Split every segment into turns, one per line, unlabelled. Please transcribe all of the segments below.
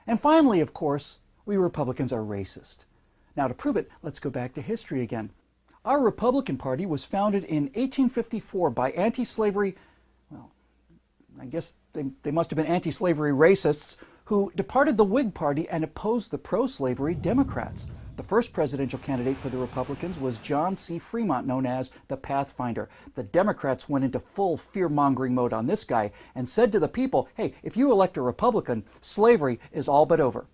And finally, of course, we Republicans are racist. Now, to prove it, let's go back to history again. Our Republican Party was founded in 1854 by anti-slavery, well, I guess they must have been anti-slavery racists who departed the Whig Party and opposed the pro-slavery Democrats. The first presidential candidate for the Republicans was John C. Fremont, known as the Pathfinder. The Democrats went into full fear-mongering mode on this guy and said to the people, hey, if you elect a Republican, slavery is all but over.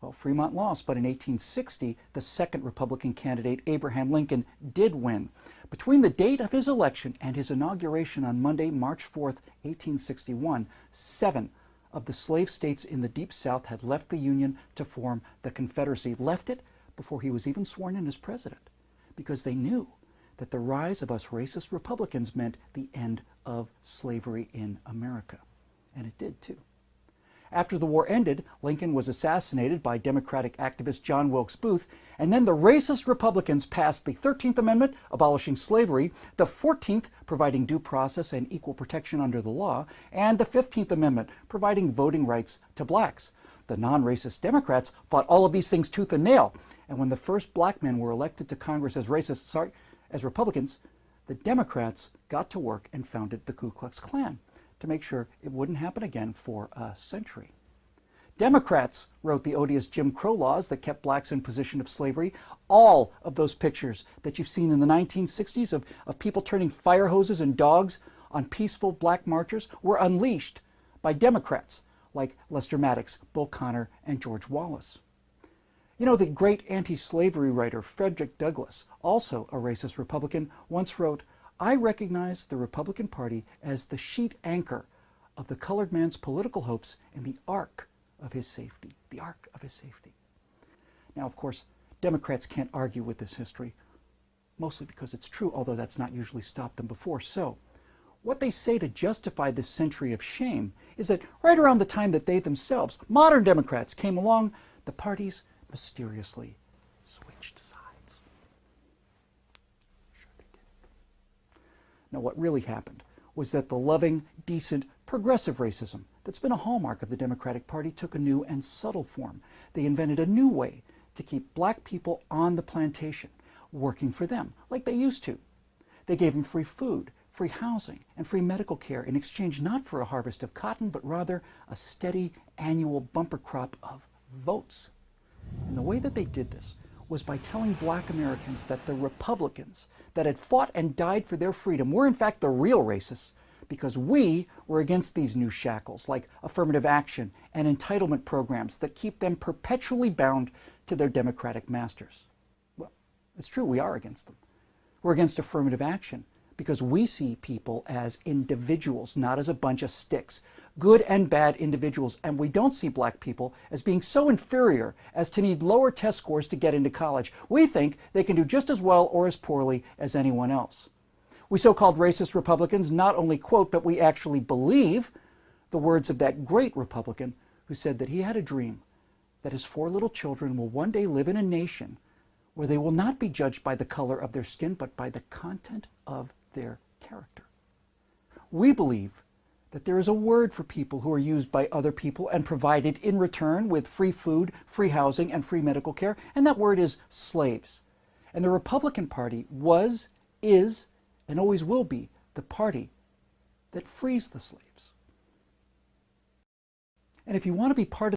Well, Fremont lost, but in 1860, the second Republican candidate, Abraham Lincoln, did win. Between the date of his election and his inauguration on Monday, March 4th, 1861, 7 of the slave states in the Deep South had left the Union to form the Confederacy, left it before he was even sworn in as president, because they knew that the rise of us racist Republicans meant the end of slavery in America. And it did, too. After the war ended, Lincoln was assassinated by Democratic activist John Wilkes Booth, and then the racist Republicans passed the 13th Amendment, abolishing slavery, the 14th, providing due process and equal protection under the law, and the 15th Amendment, providing voting rights to blacks. The non-racist Democrats fought all of these things tooth and nail, and when the first black men were elected to Congress as as Republicans, the Democrats got to work and founded the Ku Klux Klan to make sure it wouldn't happen again for a century. Democrats wrote the odious Jim Crow laws that kept blacks in position of slavery. All of those pictures that you've seen in the 1960s of people turning fire hoses and dogs on peaceful black marchers were unleashed by Democrats like Lester Maddox, Bull Connor, and George Wallace. You know, the great anti-slavery writer Frederick Douglass, also a racist Republican, once wrote, "I recognize the Republican Party as the sheet anchor of the colored man's political hopes and the ark of his safety." The ark of his safety. Now, of course, Democrats can't argue with this history, mostly because it's true, although that's not usually stopped them before. So, what they say to justify this century of shame is that right around the time that they themselves, modern Democrats, came along, the parties mysteriously switched sides. Sure they did. Now, what really happened was that the loving, decent, progressive racism that's been a hallmark of the Democratic Party took a new and subtle form. They invented a new way to keep black people on the plantation, working for them, like they used to. They gave them free food, free housing, and free medical care in exchange not for a harvest of cotton, but rather a steady annual bumper crop of votes. And the way that they did this was by telling black Americans that the Republicans that had fought and died for their freedom were in fact the real racists, because we were against these new shackles like affirmative action and entitlement programs that keep them perpetually bound to their Democratic masters. Well, it's true, we are against them. We're against affirmative action because we see people as individuals, not as a bunch of sticks, good and bad individuals, and we don't see black people as being so inferior as to need lower test scores to get into college. We think they can do just as well or as poorly as anyone else. We so-called racist Republicans not only quote, but we actually believe the words of that great Republican who said that he had a dream that his 4 little children will one day live in a nation where they will not be judged by the color of their skin, but by the content of their character. We believe that there is a word for people who are used by other people and provided in return with free food, free housing, and free medical care, and that word is slaves. And the Republican Party was, is, and always will be the party that frees the slaves. And if you want to be part of